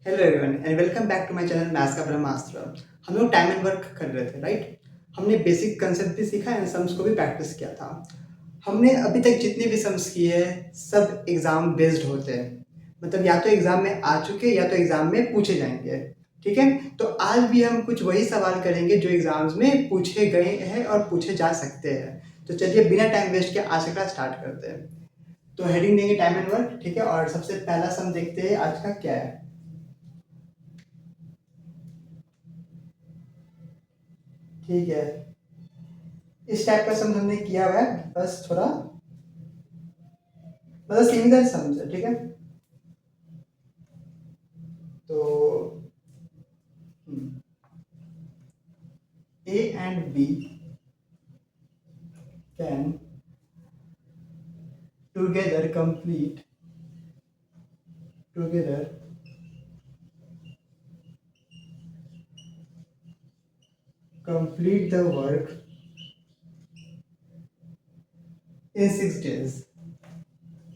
Hello everyone and welcome back to my channel maths का ब्रह्मास्त्र। हम लोग टाइम एंड वर्क कर रहे थे, राइट। हमने बेसिक कंसेप्ट भी सीखा एंड सम्स को भी प्रैक्टिस किया था। हमने अभी तक जितने भी सम्स किए हैं सब एग्जाम बेस्ड होते हैं, मतलब या तो एग्जाम में आ चुके या तो एग्जाम में पूछे जाएंगे। ठीक है, तो आज भी हम कुछ वही सवाल करेंगे जो एग्जाम्स में पूछे गए हैं और पूछे जा सकते हैं। तो चलिए बिना टाइम वेस्ट के आज का स्टार्ट करते हैं। तो हेडिंग देंगे टाइम एंड वर्क, ठीक है। और सबसे पहला सम देखते हैं आज का क्या है। ठीक है, इस टाइप का सम हमने किया हुआ है, बस थोड़ा मतलब सिमिलर सम्स है। ठीक है, तो A and B can together together complete the work in 6 days.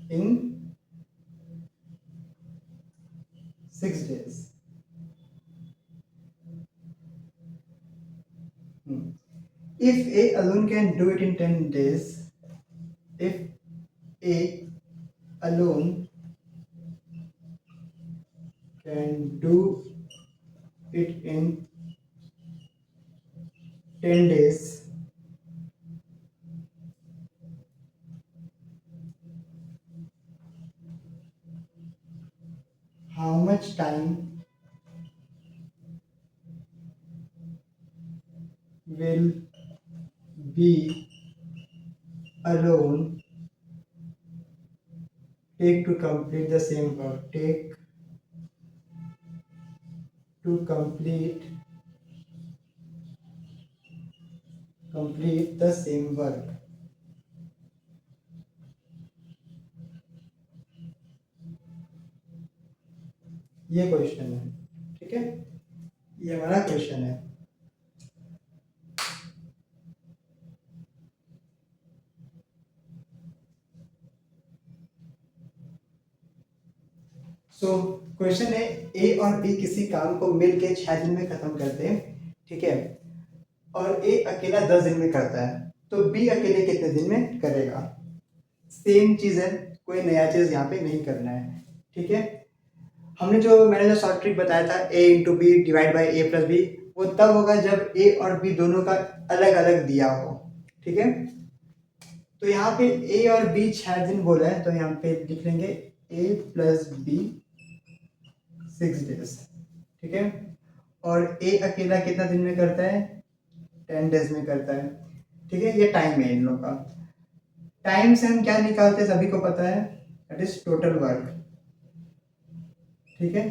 In 6 days. If A alone can do it in 10 days, if A alone can do it in 10 days, how much time will B alone take to complete the same work? Take to complete the same work. ये question है, ठीक है, ये हमारा question है। So question है, ए और B किसी काम को मिलके 6 दिन में खत्म करते हैं, ठीक है, और ए अकेला 10 दिन में करता है, तो बी अकेले कितने दिन में करेगा। सेम चीज है, कोई नया चीज यहाँ पे नहीं करना है। ठीक है, मैंने जो शॉर्ट ट्रिक बताया था A into B divide by A plus B, वो तब होगा जब ए और बी दोनों का अलग अलग दिया हो। ठीक है, तो यहाँ पे ए और बी 6 दिन बोला है, तो यहाँ पे लिख लेंगे ए प्लस बी 6 days। ठीक है, और ए अकेला कितना दिन में करता है, 10 days में करता है। ठीक है, ये टाइम है इन लोग का। टाइम से हम क्या निकालते हैं सभी को पता है, दैट इज टोटल वर्क। ठीक है,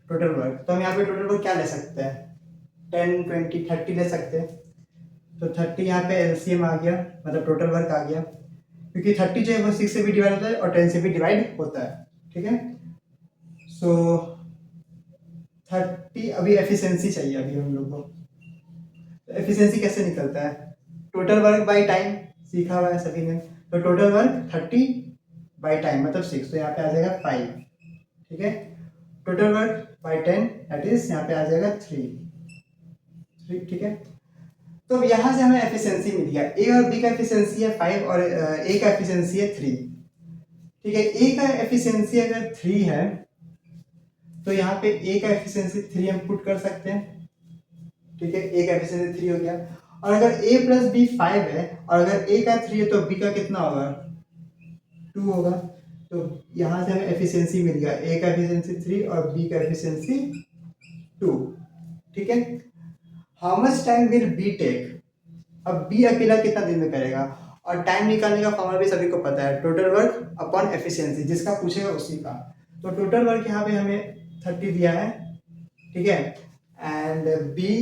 टोटल वर्क, तो हम यहाँ पे टोटल वर्क क्या ले सकते हैं, 10 20 30 ले सकते हैं। तो 30 यहाँ पे एलसीएम आ गया, मतलब टोटल वर्क आ गया, क्योंकि 30 जो है वो 6 से भी डिवाइड होता है और 10 से भी डिवाइड होता है। ठीक है, सो 30 अभी एफिशिएंसी चाहिए अभी हम लोग को। तो एफिशिएंसी कैसे निकलता है, टोटल वर्क बाय टाइम, सीखा हुआ है सभी ने। तो टोटल वर्क 30 बाय टाइम मतलब 6, तो यहाँ पे आ जाएगा 5। ठीक है, total work by 10 that is यहाँ पे आ जाएगा 3। ठीक है, तो अब यहाँ से हमें एफिशिएंसी मिल गया, ए और बी का एफिशिएंसी है 5 और ए का एफिशिएंसी है 3। ठीक है, ए का एफिशिएंसी अगर 3 है तो यहाँ पे ए का एफिशिएंसी 3 हम पुट कर सकते हैं। ठीक है, ए का एफिशिएंसी 3 हो गया, और अगर ए प्लस बी 5 है और अगर ए का 3 है तो बी का कितना होगा, 2 होगा। तो यहाँ से हमें एफिशिएंसी मिल गया, ए का एफिशिएंसी 3 और बी का एफिशिएंसी 2। ठीक है, how much time will be take, अब बी अकेला कितना दिन में करेगा, और टाइम निकालने का फॉर्मूला भी सभी को पता है, टोटल वर्क अपॉन एफिशिएंसी, जिसका पूछेगा उसी का। तो टोटल वर्क यहाँ पे हमें 30 दिया है। ठीक है, एंड बी,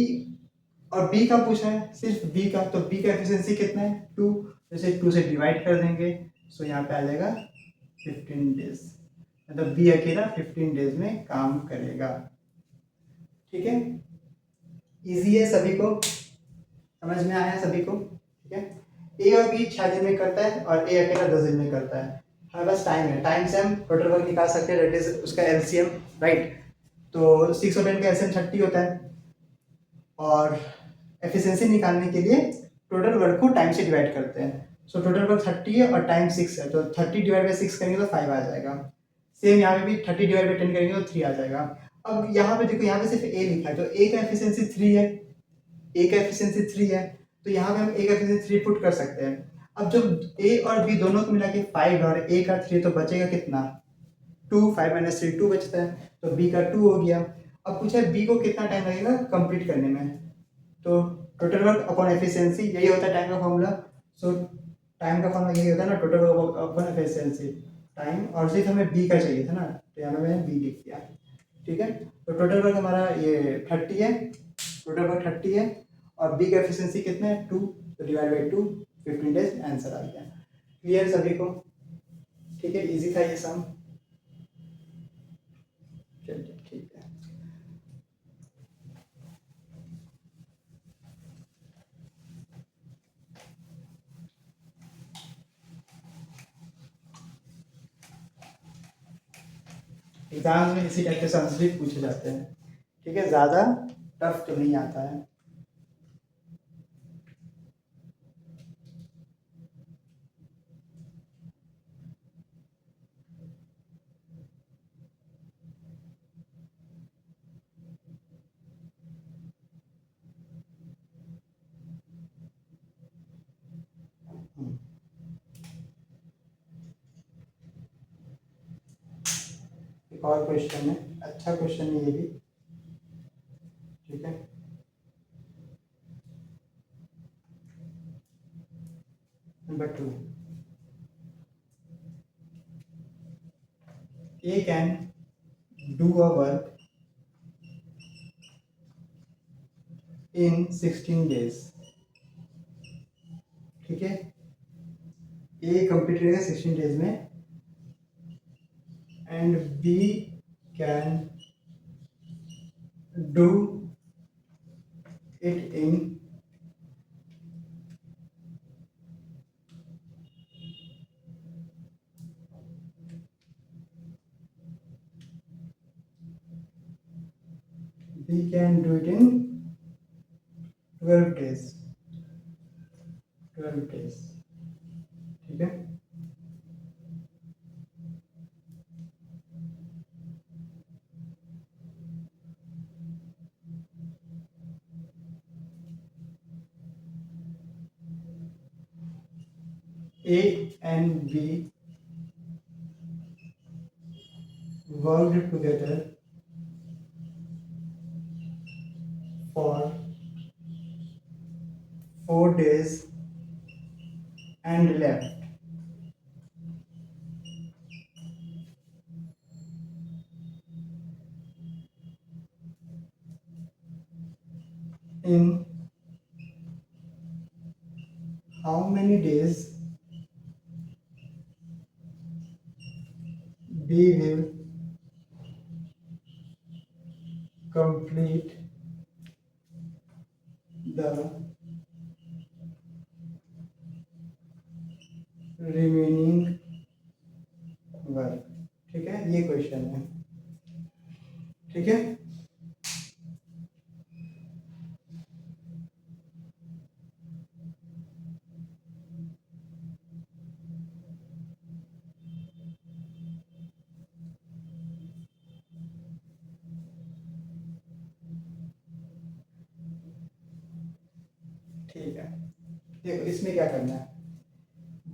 और बी का पूछा है सिर्फ बी का, तो बी का एफिशिएंसी कितना है 2, जैसे 2 से डिवाइड कर देंगे, सो यहाँ पे आ जाएगा 15 डेज, मतलब बी अकेला 15 डेज में काम करेगा। ठीक है, इजी है, सभी को समझ में आया सभी को। ठीक है, ए और बी 6 दिन में करता है और ए अकेला 10 दिन में करता है। हमारे पास टाइम है, टाइम से हम टोटल वर्क निकाल सकते हैं, दैट इज उसका एलसीएम, राइट। तो 6 और 10 का एसएम 30 होता है, और एफिशिएंसी निकालने के लिए टोटल वर्क को टाइम से डिवाइड करते हैं। सो टोटल वर्क 30 है और टाइम 6 है, तो 30 डिवाइड बाई 6 करेंगे तो 5 आ जाएगा। सेम यहाँ पे भी 30 डिवाइड बाई 10 करेंगे तो 3 आ जाएगा। अब यहाँ पे देखो, यहाँ पे सिर्फ ए लिखा है, तो ए का एफिशिएंसी 3 है, ए का एफिशिएंसी 3 है, तो यहाँ पे हम ए का एफिशिएंसी 3 पुट कर सकते हैं। अब जब ए और बी दोनों को मिला के 5 और ए का 3, तो बचेगा कितना, 2, 5 माइनस 3 2 बचता है, तो बी का 2 हो गया। अब पूछा है बी को कितना टाइम लगेगा कंप्लीट करने में, तो टोटल वर्क अपॉन एफिशिएंसी, यही होता है टाइम का फॉर्मूला। सो टाइम का फॉर्मूला यही होता है ना, total work upon efficiency time, और सिर्फ हमें बी का चाहिए था ना, तो यहाँ पे मैंने बी लिख दिया। ठीक है, तो टोटल वर्क हमारा ये 30 है, टोटल वर्क 30 है, और बी का एफिशिएंसी कितना है 2, तो डिवाइड बाई 2, 15 डेज आंसर आ गया। क्लियर सभी को? ठीक है, इजी था ये सम। चलिए ठीक है। एग्जाम में इसी टाइप के सम्स भी पूछे जाते हैं। ठीक है, ज़्यादा टफ तो नहीं आता है। एक और क्वेश्चन है, अच्छा क्वेश्चन है ये भी। ठीक है, number 2, A can do a work in 16 days. ठीक है, ए कंप्लीट करेगा 16 डेज में, and B can do it in 12 days। 12 days। ठीक है, A and B worked together for 4 days and left. In how many days B will complete the remaining work. ठीक है, ये question है। ठीक है, ठीक है, देखो इसमें क्या करना है,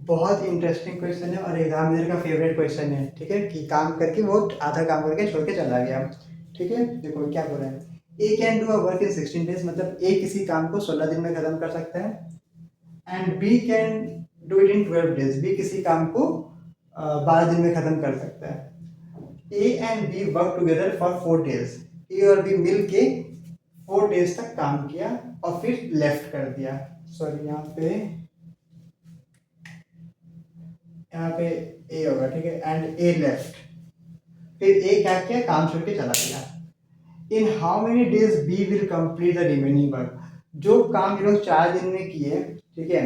बहुत इंटरेस्टिंग क्वेश्चन है और एग्जामिनर का फेवरेट क्वेश्चन है। ठीक है, कि काम करके वो आधा काम करके छोड़ के चला गया। ठीक है, देखो क्या बोल रहे हैं, A can do a work in 16 days, मतलब ए किसी काम को 16 दिन में खत्म कर सकता है, and B can do it in 12 days, B किसी काम को 12 दिन में खत्म कर सकता है। A and B work together for 4 days, A और बी मिल के 4 डेज तक काम किया और फिर लेफ्ट कर दिया। सॉरी, यहाँ पे ए होगा। ठीक है, एंड ए लेफ्ट, फिर ए क्या किया, काम छोड़ के चला गया। In how many days B will complete the remaining work, जो काम ये लोग 4 दिन में किए, ठीक है,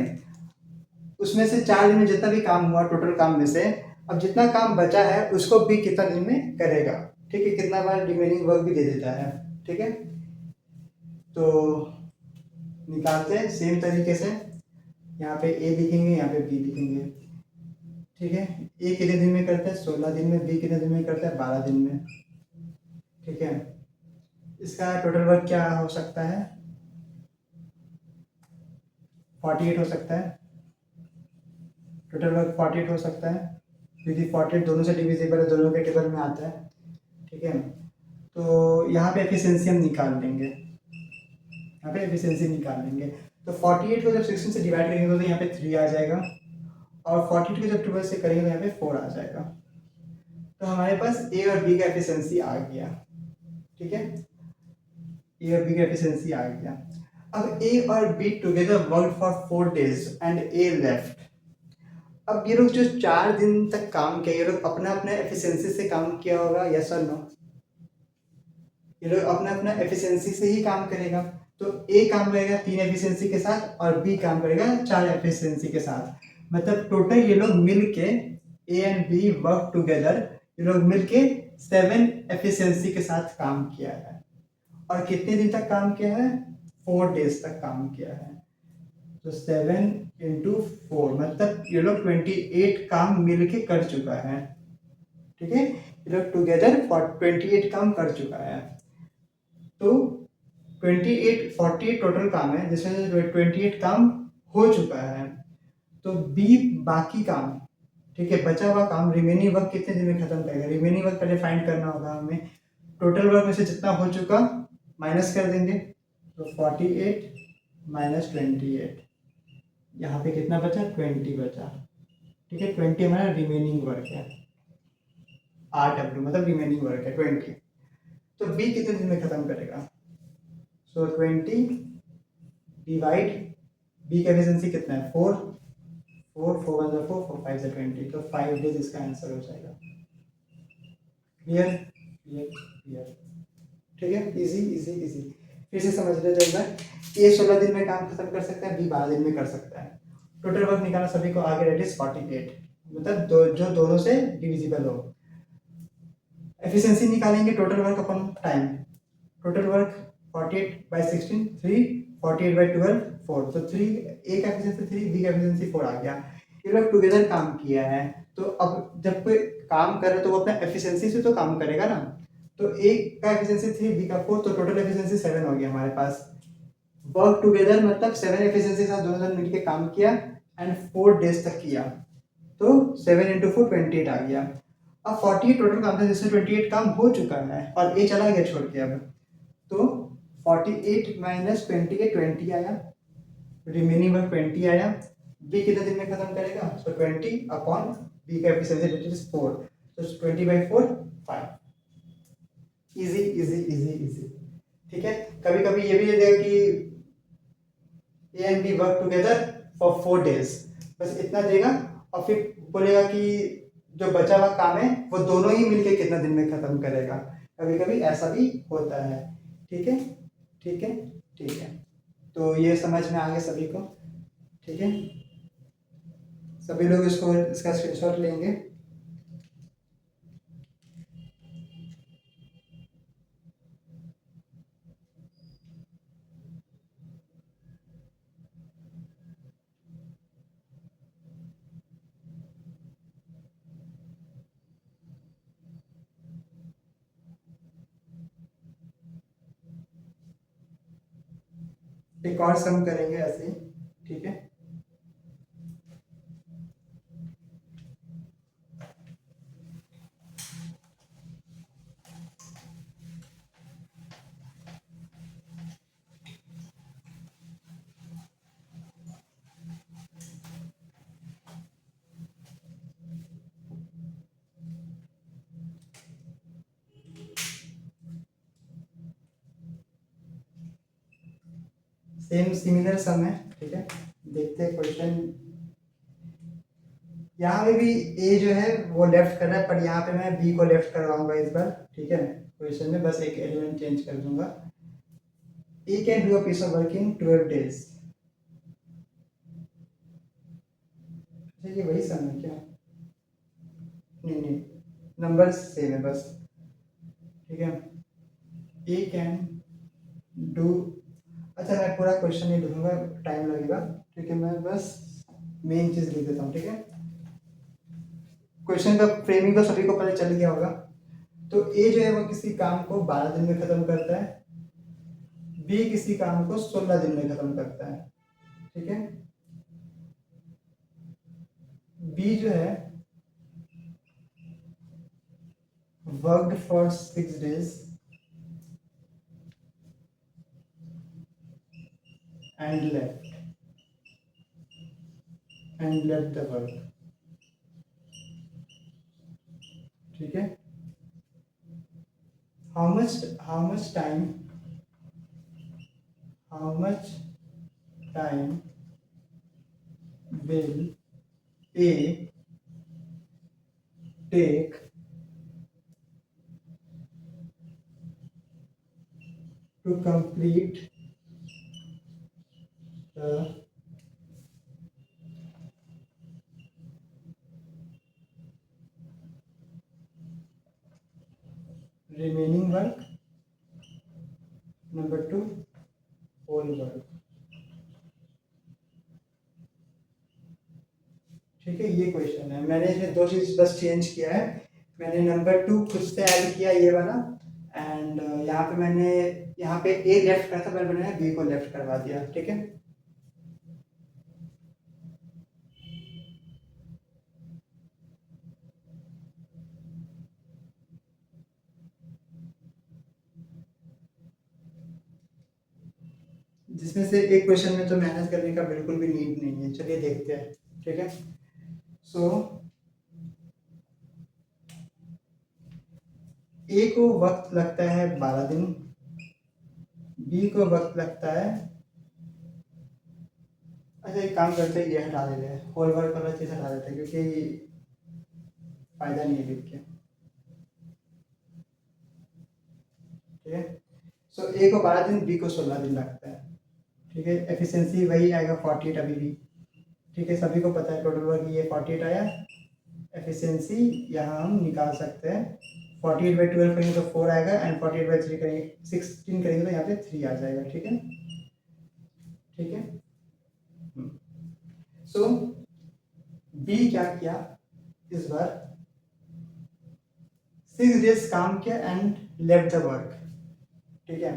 उसमें से 4 दिन में जितना भी काम हुआ टोटल काम में से, अब जितना काम बचा है उसको बी कितना दिन में करेगा। ठीक है, कितना बार रिमेनिंग वर्क भी दे देता है। ठीक है, तो निकालते हैं सेम तरीके से। यहाँ पे ए लिखेंगे, यहाँ पे बी लिखेंगे। ठीक है, ए कितने दिन में करता है, 16 दिन में। बी कितने दिन में करता है, 12 दिन में। ठीक है, इसका टोटल वर्क क्या हो सकता है, 48 हो सकता है। टोटल वर्क 48 हो सकता है, क्योंकि 48 दोनों से डिविजिबल है, दोनों के टेबल में आता है। ठीक है, तो यहाँ पे एफिशिएंसी हम निकाल लेंगे, यहाँ पे एफिशिएंसी निकाल लेंगे। तो 48 को जब 16 से डिवाइड करेंगे तो यहाँ पे 3 आ जाएगा, और 42 को जब 12 से करेंगे तो यहाँ पे 4 आ जाएगा। तो हमारे पास ए और बी का एफिशिएंसी आ गया। ठीक है, ए और बी का एफिशिएंसी आ गया। अब ए और be together work for 4 days and A left. अब ये लोग जो 4 दिन तक काम किया, ये लोग अपना अपना एफिशिएंसी से काम किया होगा, यस और नो? ये लोग अपना अपना एफिशिएंसी से ही काम करेगा। तो ए काम करेगा 3 एफिशिएंसी के साथ, और बी काम करेगा 4 एफिशिएंसी के साथ। मतलब टोटल ये लोग मिलके, A and B work together, ये लोग मिलके 7 एफिशिएंसी के साथ काम किया है। और कितने दिन तक काम किया है, 4 days तक काम किया है। तो 7 into 4 मतलब ये लोग 28 काम मिलके कर चुका है। ठीक है, ये लोग टुगेदर 28 काम कर चुका है। तो 28 48 टोटल काम है, जिसमें से 28 काम हो चुका है। तो बी बाकी काम, ठीक है, बचा हुआ काम, रिमेनिंग वर्क कितने दिन में खत्म करेगा। रिमेनिंग वर्क पहले फाइंड करना होगा हमें। टोटल वर्क में से जितना हो चुका माइनस कर देंगे, तो 48 माइनस 28, यहाँ पे कितना बचा, 20 बचा। ठीक है, 20 हमारा रिमेनिंग वर्क है, RW मतलब रिमेनिंग वर्क है 20। तो बी कितने दिन में खत्म करेगा, सो 20 डिवाइड, बी का एफिशिएंसी कितना है, 4 4 4 1 4 4 5 से 20, तो 5 days इसका आंसर हो जाएगा। Clear clear clear. ठीक है, इजी इजी इजी। फिर से समझ लेते हैं, ए 16 दिन में काम खत्म कर सकता है, बी 12 दिन में कर सकता है। टोटल वर्क निकालना सभी को आगे, रेट इज 48, मतलब जो दोनों से डिविजिबल हो। एफिशिएंसी निकालेंगे, टोटल वर्क अपन टाइम। टोटल वर्क 48/16 3, 48/12 4, तो 3, ए का एफिशिएंसी 3, बी का एफिशिएंसी 4 आ गया। ये लोग टुगेदर काम किया है। तो अब जब कोई काम करे तो वो अपना एफिशिएंसी से तो काम करेगा ना। तो ए का एफिशिएंसी 3, बी का 4, तो टोटल एफिशिएंसी 7 हो गया हमारे पास। वर्क टुगेदर मतलब 7 एफिशिएंसी के साथ दोनों जन मिलकर काम किया एंड 4 days तक किया, तो 7 into 4 28 आ गया। अब 48 टोटल काम था, जिसमें 28 काम हो चुका है और ए चला गया छोड़ के। अब तो 48 माइनस 28 20 आया, रिमेनिंग वर्क 20 आया। बी कितने दिन में खत्म करेगा, सो 20 अपॉन बी का एफिशिएंसी विच इज 4, तो 20/4 5। Easy easy easy easy. ठीक है, कभी कभी ये भी दे देगा कि A and B work together for 4 days, बस इतना देगा। और फिर बोलेगा कि जो बचा हुआ काम है वो दोनों ही मिलके कितना दिन में खत्म करेगा। कभी कभी ऐसा भी होता है। ठीक है ठीक है ठीक है, तो ये समझ में आ गया सभी को। ठीक है, सभी लोग इसका स्क्रीनशॉट लेंगे। एक और सम करेंगे ऐसे ही। ठीक है, सेम सिमिलर सम है। ठीक है, देखते हैं क्वेश्चन। यहाँ पे भी ए जो है वो लेफ्ट कर रहा है, पर यहाँ पे मैं बी को लेफ्ट करवाऊंगा इस बार। ठीक है, क्वेश्चन में बस एक एलिमेंट चेंज कर दूंगा। A can do a piece of work in 12 days। ये वही सम है क्या, नहीं नहीं, नंबर सेम है बस। ठीक है, ए कैन डू, अच्छा मैं पूरा क्वेश्चन नहीं लिखूंगा, टाइम लगेगा, ठीक है, मैं बस मेन चीज लिख देता हूँ, ठीक है। क्वेश्चन का फ्रेमिंग तो सभी को पता चल गया होगा। तो ए जो है वो किसी काम को 12 दिन में खत्म करता है, बी किसी काम को 16 दिन में खत्म करता है, ठीक है। बी जो है worked for 6 days and left the work, ठीक है। how much time will A take to complete the remaining work, number 2 whole work, ठीक है। ये क्वेश्चन है, मैंने इसमें 2 चीज बस चेंज किया है, मैंने नंबर 2 खुद से ऐड किया ये वाला, एंड यहाँ पे मैंने यहाँ पे ए लेफ्ट करा था, मैंने बी को लेफ्ट करवा दिया, ठीक है। जिसमें से एक क्वेश्चन में तो मेहनत करने का बिल्कुल भी नीड नहीं है, चलिए देखते हैं, ठीक है। सो ए को वक्त लगता है 12 दिन, बी को वक्त लगता है, अच्छा एक काम करते हैं, ये हटा देते हैं, होल वर्क वाला चीज हटा देते हैं क्योंकि फायदा नहीं है लिख के, ठीक है। सो ए को 12 दिन, बी को 16 दिन लगता है, ठीक है। एफिशिएंसी वही आएगा 48 अभी भी, ठीक है, सभी को पता है टोटल वर्क ये 48 आया। एफिशिएंसी यहाँ हम निकाल सकते हैं, 48/12 करेंगे तो 4 आएगा, एंड 48/3 करेंगे 16 करेंगे तो यहाँ पे 3 आ जाएगा, ठीक है, ठीक है। सो बी क्या किया इस बार, 6 days काम किया एंड लेफ्ट द वर्क, ठीक है।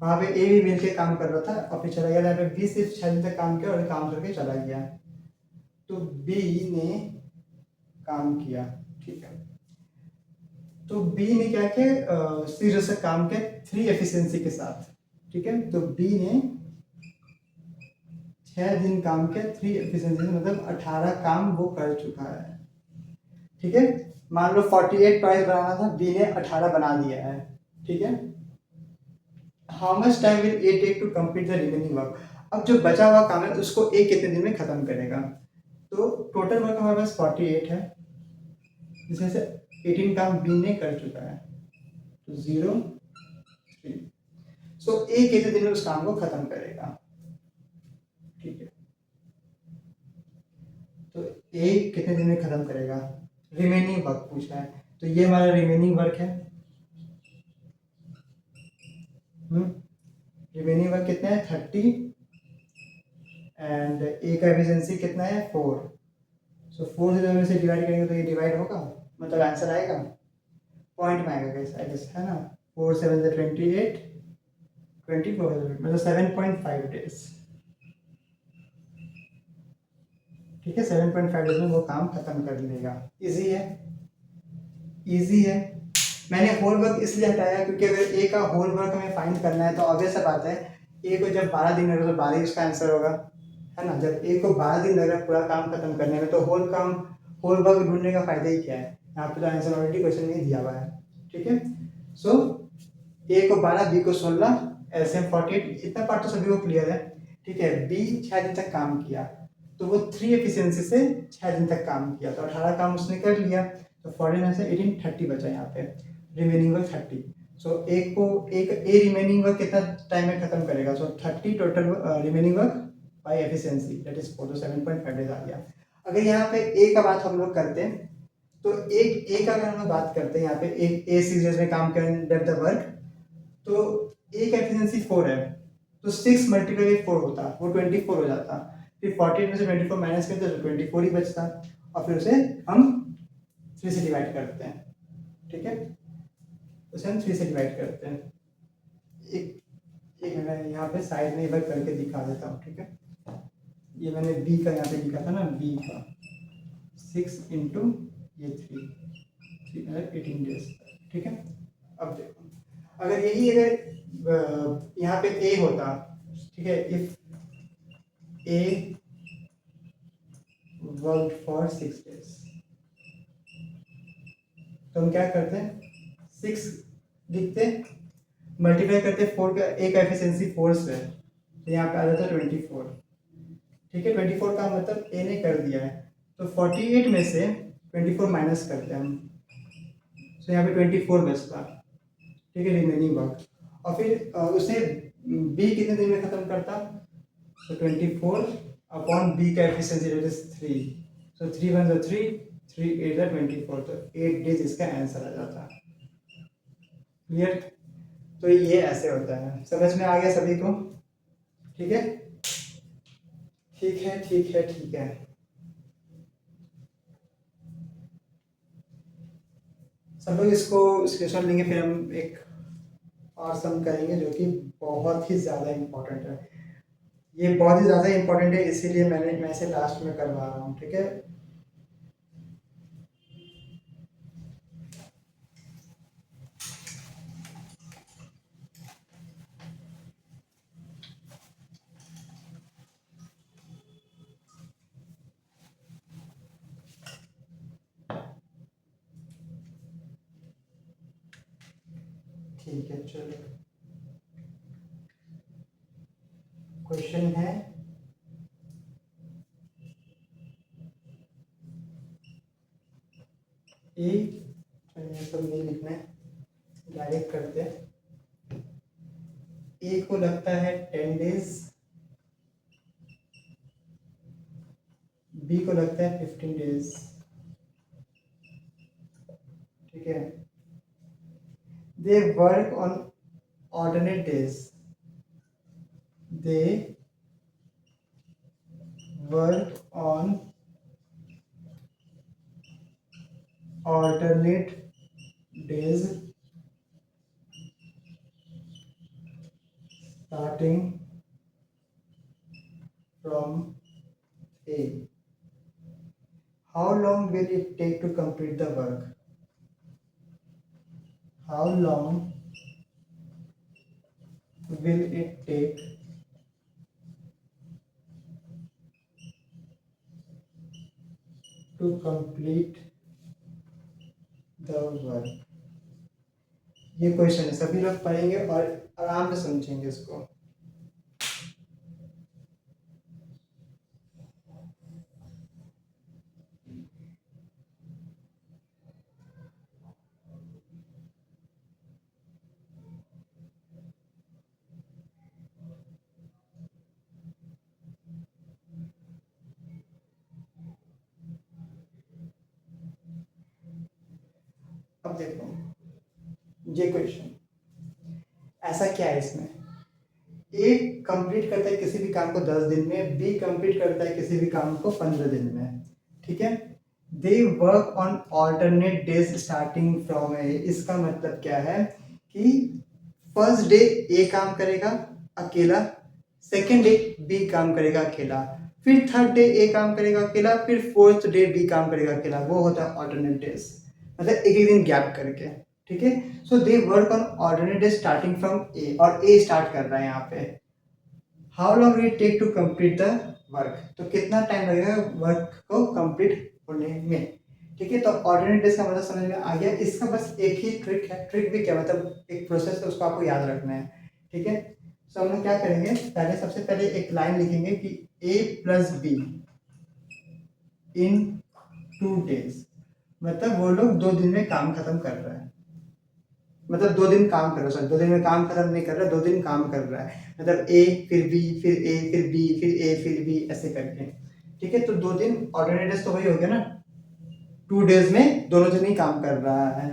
वहां पे ए भी मिलके काम कर रहा था और फिर चला गया, यहाँ पे बी सिर्फ 6 दिन तक काम किया और काम करके चला गया, तो बी ने काम किया, ठीक है। तो बी ने क्या किया, सीरियस से काम किया 3 एफिशिएंसी के साथ, ठीक है। तो बी ने 6 दिन काम किया 3 एफिशिएंसी, मतलब 18 काम वो कर चुका है, ठीक है। मान लो 48 टॉयज बनाना था, बी ने 18 बना दिया है, ठीक है। How much time will A take to complete the remaining work, अब जो बचा हुआ काम है उसको ए कितने दिन में खत्म करेगा, तो टोटल वर्क हमारे पास 48 है, जिसमें से 18 काम बी ने कर चुका है, तो 0 3, सो ए कितने दिन में उस काम को खत्म करेगा, ठीक है। तो ए कितने दिन में खत्म करेगा, रिमेनिंग वर्क पूछा है, तो ये हमारा रिमेनिंग वर्क है, रिमेनिंग वर्क कितना है 30, एंड ए का एफिशिएंसी कितना है 4, सो 4 से जब हम इसे डिवाइड करेंगे तो ये डिवाइड होगा, मतलब आंसर आएगा पॉइंट में आएगा, गाइस आई गेस, है ना। 4 7 से 28, 24 मतलब 7.5 डेज, ठीक है। 7.5 डेज में वो काम खत्म कर लेगा, इजी है, इजी है। मैंने होल वर्क इसलिए हटाया क्योंकि अगर ए का होल वर्क हमें फाइंड करना है तो ऑब्वियस बात है, ए को जब 12 दिन लगे तो 12 ही उसका आंसर होगा, है ना। जब ए को 12 दिन लग रहा है पूरा काम खत्म करने में, तो होल वर्क ढूंढने का फायदा ही क्या है, यहाँ पे तो आंसर ऑलरेडी क्वेश्चन में दिया हुआ है, ठीक है। सो ए को 12, बी को 16, एलसीएम 48, इतना पार्ट तो सभी को क्लियर है, ठीक है। बी 6 दिन तक काम किया, तो वो 3 एफिशिएंसी से 6 दिन तक काम किया, तो 18 काम उसने कर लिया, तो 49 से 18 30 बचा यहाँ पे, रिमेनिंग वर्क 30, सो एक ए रिमेनिंग वर्क कितना टाइम में खत्म करेगा, सो 30 total remaining work by efficiency that is 4, तो 7.5 डेज आ गया। अगर यहाँ पे ए का बात हम लोग करते हैं तो एक अगर हम लोग बात करते हैं यहाँ पे एक ए 6 डेज में काम करें डेव द वर्क, तो ए का एफिशिएंसी 4 है, तो 6 मल्टीप्लाई बाई 4 होता, वो 24 हो जाता। फिर 48 में से 24 माइनस करते तो 24 ही बचता, और फिर उसे हम 3 से डिवाइड करते हैं, ठीक है, उसे हम 3 से डिवाइड करते हैं। एक मैं यहाँ पे साइड में एक बार करके दिखा देता हूँ, ठीक है। ये मैंने बी का यहाँ पे लिखा था ना, बी का 6 इंटू ये 18 डेज, ठीक है। अब देखो, अगर यही अगर यहाँ पे ए होता, ठीक है, if A worked for 6 days, तो हम क्या करते हैं, 6 लिखते, मल्टीप्लाई करते 4 का, ए का एफिशिएंसी 4 से, तो यहाँ पे आ जाता है 24, ठीक है। 24 का मतलब ए ने कर दिया है, तो 48 में से 24 माइनस करते हैं हम, तो यहाँ पे 24 बचता, ठीक है, रिमेनिंग वर्क। और फिर उसे बी कितने दिन में खत्म करता, तो 24 अपॉन बी का एफिशिएंसी रेट इज 3, सो 3 1 3, 3 8 24, तो 8 डेज इसका आंसर आ जाता। क्लियर? तो ये ऐसे होता है, समझ में आ गया सभी को? ठीक है, ठीक है, ठीक है, ठीक है। सब लोग इसको स्क्रीनशॉट लेंगे, फिर हम एक और सम करेंगे जो कि बहुत ही ज़्यादा इम्पोर्टेंट है। ये बहुत ही ज़्यादा इम्पोर्टेंट है, इसीलिए मैं इसे लास्ट में करवा रहा हूँ, ठीक है। ठीक है, चलो, क्वेश्चन है, ए, ये सब नहीं लिखना है, डायरेक्ट करते हैं। ए को लगता है 10 डेज, बी को लगता है 15 डेज, ठीक है। They work on alternate days, they work on alternate days starting from A. How long will it take to complete the work? How long will it take to complete the work? ये question है, सभी लोग पढ़ेंगे और आराम से समझेंगे इसको। अब देखो, ये क्वेश्चन ऐसा क्या है, इसमें ए कंप्लीट करता है किसी भी काम को 10 दिन में, बी कंप्लीट करता है किसी भी काम को 15 दिन में, ठीक है। They work on alternate days starting from A, इसका मतलब क्या है कि फर्स्ट डे ए काम करेगा अकेला, सेकेंड डे बी काम करेगा अकेला, फिर थर्ड डे ए काम करेगा अकेला, फिर फोर्थ डे बी काम करेगा अकेला, वो होता है ऑल्टरनेट डेज, मतलब एक एक दिन गैप करके, ठीक है। So they work on alternate days starting from A, और ए स्टार्ट कर रहा है यहाँ पे। How long will it take to complete the work, तो कितना टाइम लगेगा वर्क को कंप्लीट होने में, ठीक है। तो ऑल्टरनेट डेज का मतलब समझ में आ गया। इसका बस एक ही ट्रिक है, ट्रिक भी क्या मतलब एक प्रोसेस है, उसको आपको याद रखना है, ठीक है। तो हम लोग क्या करेंगे, पहले सबसे पहले एक लाइन लिखेंगे कि ए प्लस बी इन 2 डेज, मतलब वो लोग 2 दिन में काम खत्म कर रहा है, मतलब 2 दिन काम कर रहा है, सॉरी 2 दिन में काम खत्म नहीं कर रहा है, 2 दिन काम कर रहा है, मतलब ए फिर बी फिर ए फिर बी फिर ए फिर बी ऐसे करके, ठीक है। तो 2 दिन ऑल्टरनेट डेज तो वही हो गया ना, 2 डेज में दोनों जन ही काम कर रहा है।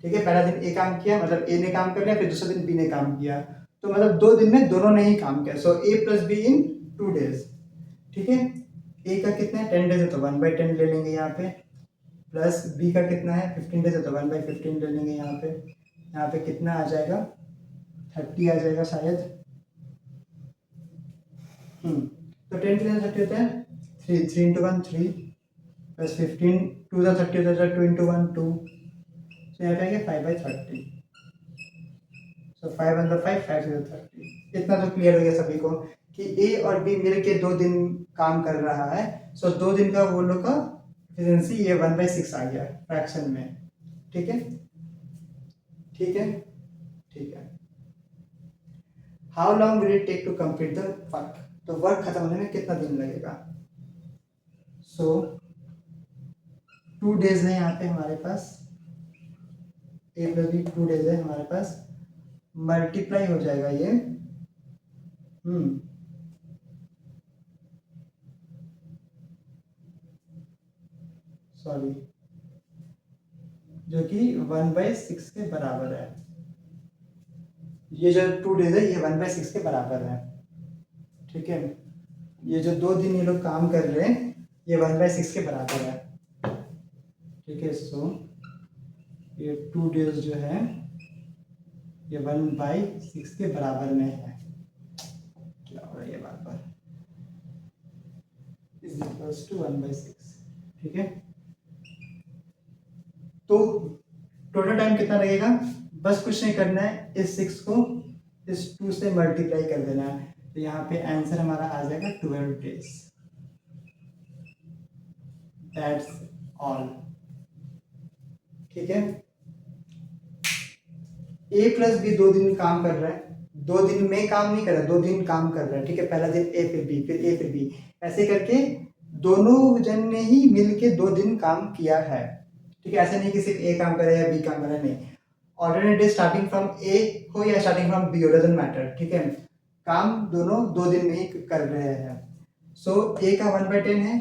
ठीक है, पहला दिन ए काम किया, मतलब ए ने काम कर लिया, फिर दूसरा दिन बी ने काम किया, तो मतलब 2 दिन में दोनों ने ही काम किया। सो ए प्लस बी इन 2 डेज। ठीक है, ए का कितना है 10 डेज है तो 1/10 ले लेंगे यहाँ पे, प्लस बी का कितना है 15 डेज है तो 1/15 ले लेंगे यहाँ पे। यहाँ पे कितना आ जाएगा 30 आ जाएगा शायद। तो 10 के 30 होता है 3 into 1 3 प्लस 15 2 का 30 होता है 2 into 1 2, तो यहाँ पे आएगा 5/30। सो 5 अंदर 5 5 से 30। इतना तो क्लियर हो गया सभी को कि ए और बी मिलके 2 दिन काम कर रहा है। सो 2 दिन का वो लोग का एफिशिएंसी ये 1/6 आ गया फ्रैक्शन में। ठीक है, ठीक है, ठीक है। How long will it take to complete the work, तो वर्क खत्म होने में कितना दिन लगेगा। सो 2 डेज है यहाँ पे हमारे पास, ए प्लस बी 2 डेज है हमारे पास, मल्टीप्लाई हो जाएगा ये सॉरी, जो कि 1/6 के बराबर है। ये जो 2 डेज है ये 1/6 के बराबर है। ठीक है, ये जो 2 दिन ये लोग काम कर रहे हैं ये 1/6 के बराबर है। ठीक है, सो ये 2 डेज जो है ये 1/6 के बराबर में है। क्या हो रहा है ये बार बार, इज इक्वल्स टू 1/6। ठीक है, तो टोटल टाइम कितना लगेगा, बस कुछ नहीं करना है, इस 6 को इस 2 से मल्टीप्लाई कर देना है, तो यहाँ पे आंसर हमारा आ जाएगा 12 डेज। That's all. ठीक है, ए प्लस बी 2 दिन काम कर रहा है, 2 दिन में काम नहीं कर रहा, 2 दिन काम कर रहा है। ठीक है, पहला दिन ए फिर बी फिर ए फिर बी, ऐसे करके दोनों जन ने ही मिलके 2 दिन काम किया है। ठीक है, ऐसे नहीं कि सिर्फ ए काम करे या बी काम करे, नहीं, ऑल्टरनेट स्टार्टिंग फ्रॉम ए हो या स्टार्टिंग फ्रॉम बी हो, डजंट मैटर। ठीक है, काम दोनों 2 दिन में ही कर रहे हैं। सो ए का 1/10 है,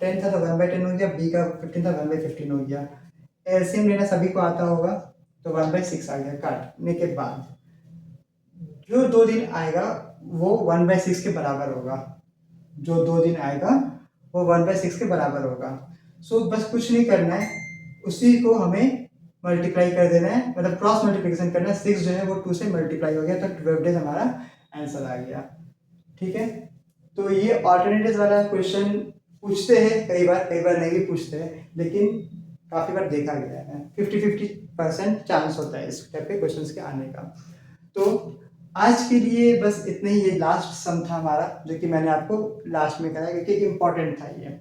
10 था तो 1/10 हो गया, बी का 15 था 1/15 हो गया। एलसीएम लेना सभी को आता होगा, तो 1/6 आ गया काटने के बाद। जो 2 दिन आएगा वो 1/6 के बराबर होगा, जो 2 दिन आएगा वो 1/6 के बराबर होगा। सो बस कुछ नहीं करना है, उसी को हमें मल्टीप्लाई कर देना है, मतलब क्रॉस मल्टीप्लिकेशन करना है। 6 जो है वो 2 से मल्टीप्लाई हो गया, तो 12 डेज हमारा आंसर आ गया। ठीक है, तो ये ऑल्टरनेटिव वाला क्वेश्चन पूछते हैं कई बार नहीं भी पूछते हैं, लेकिन काफ़ी बार देखा गया है 50-50% चांस होता है इस टाइप के क्वेश्चन के आने का। तो आज के लिए बस इतने ही, ये लास्ट सम था हमारा जो कि मैंने आपको लास्ट में कराया क्योंकि इम्पोर्टेंट था ये।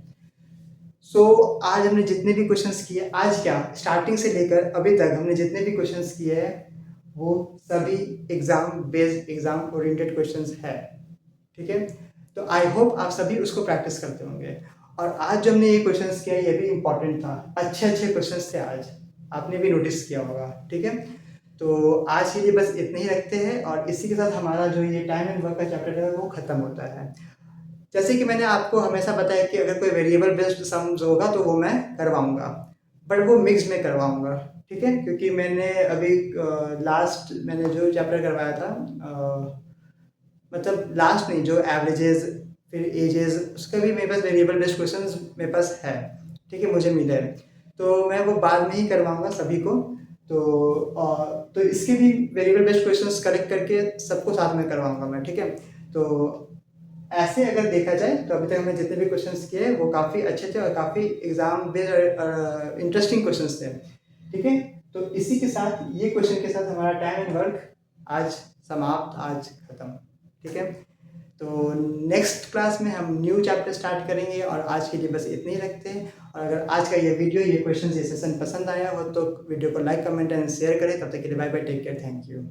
सो आज हमने जितने भी क्वेश्चंस किए, आज क्या स्टार्टिंग से लेकर अभी तक हमने जितने भी क्वेश्चंस किए हैं वो सभी exam based, exam oriented questions है। ठीक है, तो आई होप आप सभी उसको प्रैक्टिस करते होंगे। और आज जो हमने ये क्वेश्चंस किया ये भी इम्पोर्टेंट था, अच्छे अच्छे क्वेश्चंस थे आज, आपने भी नोटिस किया होगा। ठीक है, तो आज के लिए बस इतने ही रखते हैं, और इसी के साथ हमारा जो ये टाइम एंड वर्क का चैप्टर है वो खत्म होता है। जैसे कि मैंने आपको हमेशा बताया कि अगर कोई वेरिएबल बेस्ड सम्स होगा तो वो मैं करवाऊंगा, बट वो मिक्स में करवाऊंगा। ठीक है, क्योंकि मैंने अभी लास्ट मैंने जो चैप्टर करवाया था, मतलब लास्ट नहीं, जो एवरेजेस फिर एजेस, उसका भी मेरे पास वेरिएबल बेस्ड क्वेश्चंस मेरे पास है। ठीक है, मुझे मिले, तो मैं वो बाद में ही करवाऊंगा सभी को। तो इसके भी वेरिएबल बेस्ड क्वेश्चंस कलेक्ट करके सबको साथ में करवाऊंगा मैं। ठीक है, तो ऐसे अगर देखा जाए तो अभी तक हमने जितने भी क्वेश्चंस किए वो काफ़ी अच्छे थे और काफ़ी एग्जाम बेस्ड और इंटरेस्टिंग क्वेश्चंस थे। ठीक है, तो इसी के साथ ये क्वेश्चन के साथ हमारा टाइम एंड वर्क आज समाप्त, आज खत्म। ठीक है, तो नेक्स्ट क्लास में हम न्यू चैप्टर स्टार्ट करेंगे, और आज के लिए बस इतने ही रखते हैं। और अगर आज का ये वीडियो, ये क्वेश्चन, ये सेशन पसंद आया हो तो वीडियो को लाइक, कमेंट एंड शेयर करें। तब तक के लिए bye bye, take care, thank you.